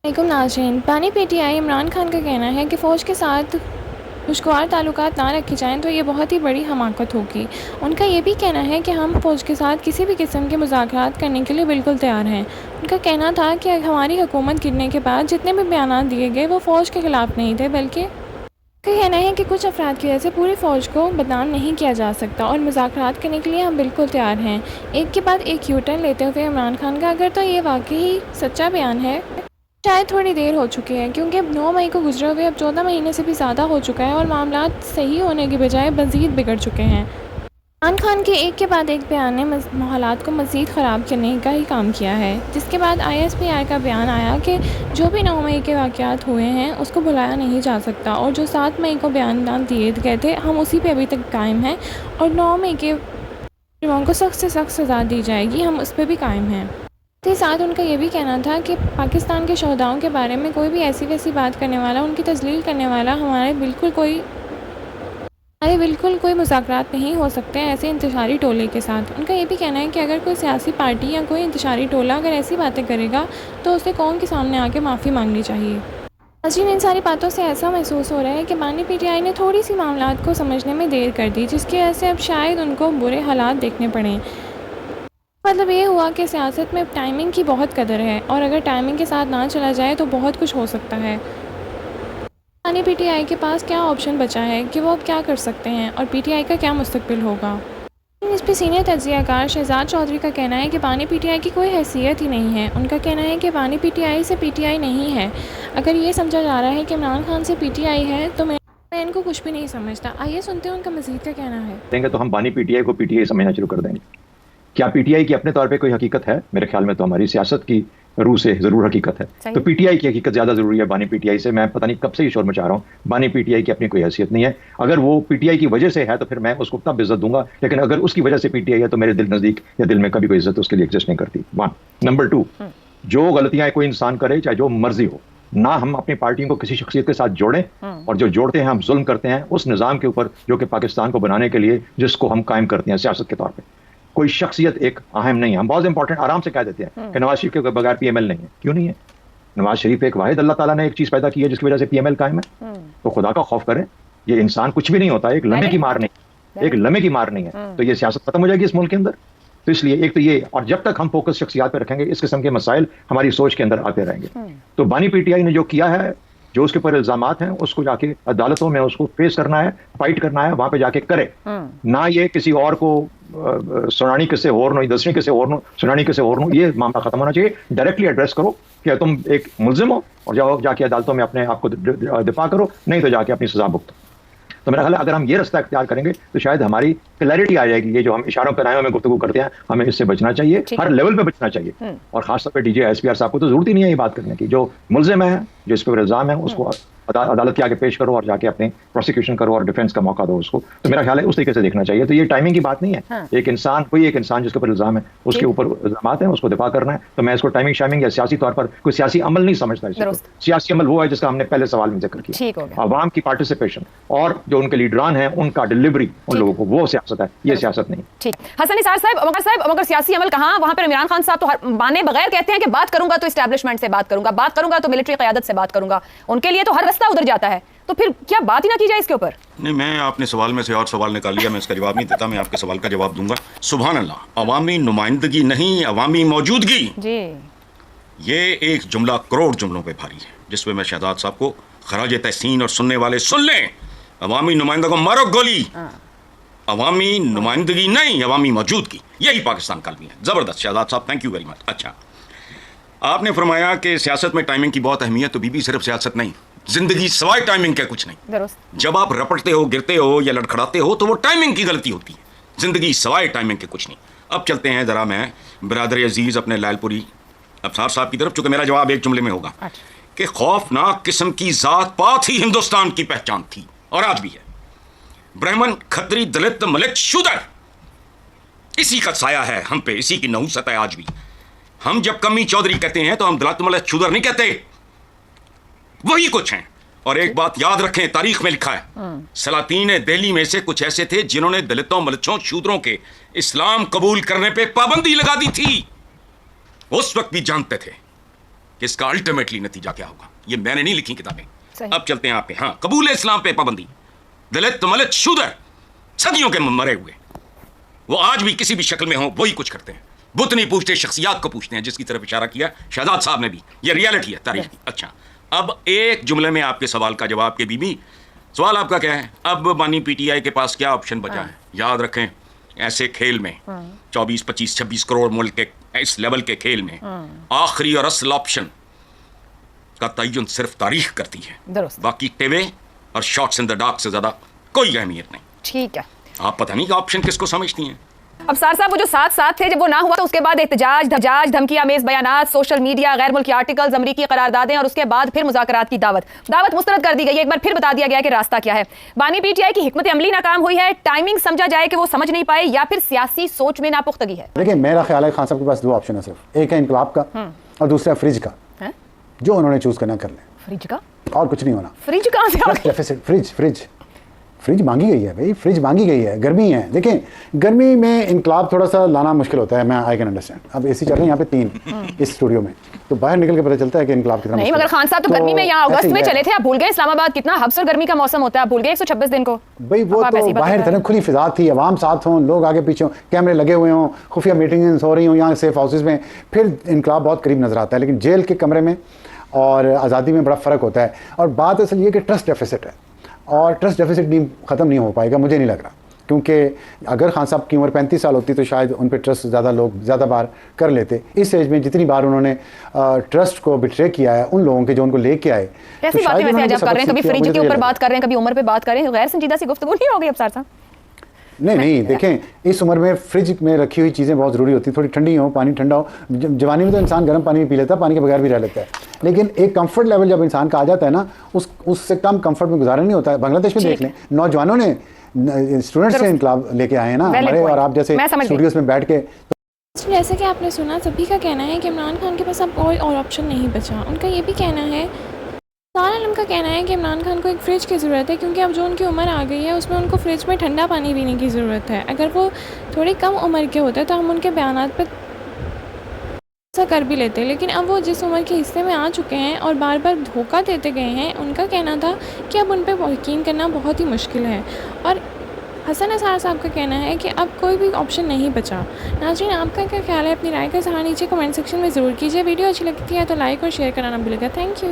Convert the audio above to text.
वालेकुम नाज़रीन। बानी पीटीआई इमरान खान का कहना है कि फ़ौज के साथ खुशगवार ताल्लुकात ना रखे जाएँ तो ये बहुत ही बड़ी हमाकत होगी। उनका ये भी कहना है कि हम फ़ौज के साथ किसी भी किस्म के मुज़ाकरात करने के लिए बिल्कुल तैयार हैं। उनका कहना था कि हमारी हुकूमत गिरने के बाद जितने भी बयानात दिए गए वो फ़ौज के ख़िलाफ़ नहीं थे, बल्कि उनका कहना है कि कुछ अफराद की वजह से पूरी फ़ौज को बदनाम नहीं किया जा सकता और मुज़ाकरात करने के लिए हम बिल्कुल तैयार हैं। एक के बाद एक यू टर्न लेते हुए इमरान खान का अगर तो ये वाक़ई सच्चा बयान है, शायद थोड़ी देर हो चुकी है, क्योंकि अब 9 मई को गुजरे हुए अब 14 महीने से भी ज़्यादा हो चुका है और मामलात सही होने की बजाय मज़ीद बिगड़ चुके हैं। इमरान खान के एक के बाद एक बयान ने हालात को मज़ीद ख़राब करने का ही काम किया है, जिसके बाद ISPR का बयान आया कि जो भी 9 मई के वाक़यात हुए हैं उसको भुलाया नहीं जा सकता और जो 7 मई को बयान दिए गए थे हम उसी पे अभी तक कायम हैं और 9 मई के जुर्मों को सख्त से सख्त सज़ा दी जाएगी, हम उस पर भी कायम हैं। साथ ही साथ उनका ये भी कहना था कि पाकिस्तान के शहदाओं के बारे में कोई भी ऐसी वैसी बात करने वाला, उनकी तज़लील करने वाला हमारे बिल्कुल कोई मुज़ाकरात नहीं हो सकते हैं ऐसे इंतशारी टोले के साथ। उनका ये भी कहना है कि अगर कोई सियासी पार्टी या कोई इंतशारी टोला अगर ऐसी बातें करेगा तो उसे कौम के सामने आके माफ़ी मांगनी चाहिए। नाज़रीन, इन सारी बातों से ऐसा महसूस हो रहा है कि बानी पीटीआई ने थोड़ी सी मामलात को समझने में देर कर दी, जिसकी वजह से अब शायद उनको बुरे हालात देखने पड़ें। मतलब ये हुआ कि सियासत में टाइमिंग की बहुत कदर है और अगर टाइमिंग के साथ ना चला जाए तो बहुत कुछ हो सकता है। बानी पीटीआई के पास क्या ऑप्शन बचा है कि वो अब क्या कर सकते हैं और पीटीआई का क्या मुस्तकबिल होगा। इस पर सीनियर तज्ज़ियाकार शहजाद चौधरी का कहना है कि बानी पीटीआई की कोई हैसियत ही नहीं है। उनका कहना है कि बानी पीटीआई से पीटीआई नहीं है। अगर ये समझा जा रहा है कि इमरान खान से पीटीआई है तो मैं इनको कुछ भी नहीं समझता। आइए सुनते हैं उनका मज़ीद का कहना है। देंगे तो हम बानी पीटीआई को पीटीआई समझना शुरू कर देंगे। क्या पीटीआई की अपने तौर पे कोई हकीकत है? मेरे ख्याल में तो हमारी सियासत की रूह से जरूर हकीकत है। तो पीटीआई की हकीकत ज्यादा जरूरी है बानी पीटीआई से। मैं पता नहीं कब से ही शोर मचा रहा हूँ, बानी पीटीआई की अपनी कोई हैसियत नहीं है। अगर वो पीटीआई की वजह से है तो फिर मैं उसको तब इज्जत दूंगा, लेकिन अगर उसकी वजह से पीटीआई है तो मेरे दिल नजदीक या दिल में कभी कोई इज्जत उसके लिए एग्जिस्ट नहीं करती। 1 नंबर 2, जो गलतियां कोई इंसान करे चाहे जो मर्जी हो, ना हम अपनी पार्टियों को किसी शख्सियत के साथ जोड़ें और जो जोड़ते हैं हम जुल्म करते हैं उस निजाम के ऊपर जो कि पाकिस्तान को बनाने के लिए जिसको हम कायम करते हैं सियासत के तौर पे। कोई शख्सियत एक अहम नहीं है। हम बहुत इंपॉर्टेंट आराम से कह देते हैं कि नवाज शरीफ के बगैर पीएमएल नहीं है। क्यों नहीं है? नवाज शरीफ एक वाहिद अल्लाह ताला ने एक चीज पैदा की है जिसकी वजह से पीएमएल कायम है। तो खुदा का खौफ करें। ये इंसान कुछ भी नहीं होता, एक लम्हे की मार नहीं, एक लम्हे की मार नहीं है। तो ये सियासत खत्म हो जाएगी इस मुल्क के अंदर। तो इसलिए एक तो ये, और जब तक हम फोकस शख्सियात पे रखेंगे इस किस्म के मसाइल हमारी सोच के अंदर आते रहेंगे। तो बानी पीटीआई ने जो किया है, जो उसके ऊपर इल्जामात हैं उसको जाके अदालतों में उसको फेस करना है, फाइट करना है, वहां पे जाके करे। ना ये किसी और को सुनानी किसे और नो, दसवीं किसे और नो, सुनानी किसे और नो, ये मामला खत्म होना चाहिए। डायरेक्टली एड्रेस करो कि तुम एक मुलजिम हो और जाओ जाके अदालतों में अपने आप को दिफा करो, नहीं तो जाके अपनी सजा भुगतो। तो मेरा ख्याल है अगर हम ये रास्ता इख्तियार करेंगे तो शायद हमारी क्लैरिटी आ जाएगी। ये जो हम इशारों पर आए में गुफ्तगू करते हैं, हमें इससे बचना चाहिए, हर लेवल पे बचना चाहिए। और खासतौर पर डीजे एसपीआर साहब को तो जरूरत ही नहीं है ये बात करने की। जो मुलजिम है, जो इस पर इल्जाम है, उसको अदालत के आगे पेश करो और जाके अपने प्रोसिक्यूशन करो और डिफेंस का मौका दो उसको। तो मेरा ख्याल है उस तरीके से देखना चाहिए। तो ये टाइमिंग की बात नहीं है। एक इंसान, कोई एक इंसान जिसके ऊपर इल्जाम है, उसके ऊपर इल्जामात हैं, उसको दिफा करना है। तो मैं इसको टाइमिंग शाइमिंग या सियासी तौर पर कोई सियासी अमल नहीं समझता। इसको सियासी अमल वो है जिसका हमने पहले सवाल में जिक्र किया, आवाम की पार्टिसिपेशन और जो उनके लीडरान हैं उनका डिलीवरी उन लोगों को, वो सियासत है, ये सियासत नहीं। ठीक। हसन निसार साहब, मगर सियासी अमल कहाँ? वहां पर इमरान खान साहब तो माने बगैर कहते हैं कि बात करूंगा तो एस्टैब्लिशमेंट से बात करूंगा तो मिलिट्री क़यादत से बात करूंगा। उनके लिए तो हर रास्ता उधर जाता है, तो फिर क्या बात ही ना की जाए इसके ऊपर? नहीं, मैं आपने सवाल में से और सवाल निकाल लिया, मैं इसका जवाब नहीं देता, मैं आपके सवाल का जवाब दूंगा। सुभान अल्लाह, अवामी नुमाइंदगी नहीं, अवामी मौजूदगी जी। ये एक जुमला करोड़ जुमलों पे भारी है, जिसमें मैं शहजाद साहब को खराज तहसीन और सुनने वाले सुन लें, अवामी नुमाइंदा को मारो गोली। अवामी नुमाइंदगी नहीं, अवामी मौजूदगी, यही पाकिस्तान का अलमी है। जबरदस्त शहजाद साहब, थैंक यू वेरी मच। अच्छा, आपने फरमाया कि सियासत में टाइमिंग की बहुत अहमियत। तो बीबी सिर्फ सियासत नहीं, जिंदगी सवाए टाइमिंग के कुछ नहीं। जब आप रपटते हो, गिरते हो या लड़खड़ाते हो तो वो टाइमिंग की गलती होती है। जिंदगी सवाए टाइमिंग के कुछ नहीं। अब चलते हैं जरा मैं बिरादर अजीज अपने लालपुरी अफसार साहब की तरफ, चूंकि मेरा जवाब एक जुमले में होगा कि खौफनाक किस्म की जात पात ही हिंदुस्तान की पहचान थी और आज भी है। ब्राह्मण, खत्री, दलित, मलिक, शूदर, इसी का साया है हम पे, इसी की नहुसत है आज भी। हम जब कमी चौधरी कहते हैं तो हम दलित, मलिक, शूदर नहीं कहते, वही कुछ हैं। और एक बात याद रखें, तारीख में लिखा है, सलातीन दिल्ली में से कुछ ऐसे थे जिन्होंने दलितों, मलिकों, शूद्रों के इस्लाम कबूल करने पे पाबंदी लगा दी थी। उस वक्त भी जानते थे कि इसका अल्टीमेटली नतीजा क्या होगा। ये मैंने नहीं लिखी किताबें। सही। अब चलते हैं आप पे। हाँ, कबूल इस्लाम पे पाबंदी, दलित मलित शूदर सदियों के मरे हुए, वो आज भी किसी भी शक्ल में हो वही कुछ करते हैं। बुत नहीं पूछते, शख्सियात को पूछते हैं, जिसकी तरफ इशारा किया शहजाद साहब ने भी। ये रियलिटी है तारीख की। अच्छा, अब एक जुमले में आपके सवाल का जवाब के बीबी, सवाल आपका क्या है? अब बानी पीटीआई के पास क्या ऑप्शन बचा है? याद रखें, ऐसे खेल में 24, 25, 26 करोड़ मुल्क के इस लेवल के खेल में आखिरी और असल ऑप्शन का तयन सिर्फ तारीख करती है। दुरुस्त। बाकी टेवे और शॉट्स इन द डार्क से ज्यादा कोई अहमियत नहीं। ठीक है। आप पता नहीं कि ऑप्शन किसको समझती हैं। अब सार साहब, वो जो साथ थे, जब वो ना हुआ तो उसके बाद एहतजाज, धमकी आमेज बयानात, सोशल मीडिया, गैर मुल्की आर्टिकल्स, अमरीकी करारदादें और उसके बाद फिर मुज़ाकरात की दावत मुस्तरद कर दी गई। एक बार फिर बता दिया गया कि रास्ता क्या है। बानी पीटीआई की हिकमत अमली नाकाम हुई है, टाइमिंग समझा जाए कि वो समझ नहीं पाए, या फिर सियासी सोच में नापुख्तगी है? देखिए, मेरा ख्याल है खान साहब के पास दो ऑप्शन है सिर्फ, एक है इनकलाब का और दूसरा फ्रिज का। जो उन्होंने चूज करना कर ले। फ्रिज का और कुछ नहीं होना। फ्रिज कहां से आ गया? फ्रिज मांगी गई है भाई, फ्रिज मांगी गई है। गर्मी है, देखें गर्मी में इनकलाब थोड़ा सा लाना मुश्किल होता है, मैं आई कैन अंडरस्टैंड। अब एसी चल रहे हैं यहाँ पे 3 इस स्टूडियो में, तो बाहर निकल के पता चलता है कि इनकलाब कितना नहीं, मगर खान साहब तो गर्मी में यहाँ अगस्त में चले थे, आप भूल गए? इस्लामाबाद कितना हब्स और गर्मी का मौसम होता है, आप भूल गए 126 दिन को? भाई वो तो बाहर तरह खुली फिजा थी, आवाम साथ हों, लोग आगे पीछे हों, कैमरे लगे हुए हों, खुफिया मीटिंग्स हो रही हों यहाँ सेफ हाउसेज में, फिर इनकलाब बहुत करीब नजर आता है। लेकिन जेल के कमरे में और आज़ादी में बड़ा फ़र्क होता है। और बात असल ये कि ट्रस्ट डेफिसिट है, और ट्रस्ट डेफिसिट नहीं ख़त्म नहीं हो पाएगा, मुझे नहीं लग रहा। क्योंकि अगर खान साहब की उम्र 35 साल होती तो शायद उन पर ट्रस्ट ज़्यादा बार कर लेते। इस एज में जितनी बार उन्होंने ट्रस्ट को बिट्रे किया है उन लोगों के जो उनको लेके आए, कैसी बातें वैसे आज आप कर रहे हैं? कभी फ्रिज के ऊपर बात कर रहे हैं, कभी उम्र पे बात कर रहे हैं, गैर संजीदा सी गुफ्तगू नहीं होगी अब सार साहब? नहीं, देखें इस उम्र में फ्रिज में रखी हुई चीज़ें बहुत ज़रूरी होती है, थोड़ी ठंडी हो, पानी ठंडा हो। जवानी में तो इंसान गर्म पानी पी लेता है, पानी के बगैर भी रह लेता है, लेकिन एक कंफर्ट लेवल जब इंसान का आ जाता है ना, उससे कम कंफर्ट में गुजारा नहीं होता है। बांग्लादेश में देख लें, नौजवानों ने, स्टूडेंट्स से इनकलाब लेके आए हैं ना हमारे, और आप जैसे स्टूडियोज में बैठ के। जैसे कि आपने सुना, सभी का कहना है कि इमरान खान के पास अब कोई और ऑप्शन नहीं बचा। उनका ये भी कहना है, सारा आलम का कहना है कि इमरान खान को एक फ़्रिज की ज़रूरत है, क्योंकि अब जो उनकी उम्र आ गई है उसमें उनको फ्रिज में ठंडा पानी पीने की ज़रूरत है। अगर वो थोड़ी कम उम्र के होते तो हम उनके बयानात पर ऐसा कर भी लेते, लेकिन अब वो जिस उम्र के हिस्से में आ चुके हैं और बार बार धोखा देते गए हैं, उनका कहना था कि अब उन पर यकीन करना बहुत ही मुश्किल है। और हसन असार साहब का कहना है कि अब कोई भी ऑप्शन नहीं बचा। नाज़रीन, आपका क्या ख्याल है? अपनी राय का इज़हार नीचे कमेंट सेक्शन में ज़रूर कीजिए। वीडियो अच्छी लगती है तो लाइक और शेयर करना ना भूलिएगा। Thank you.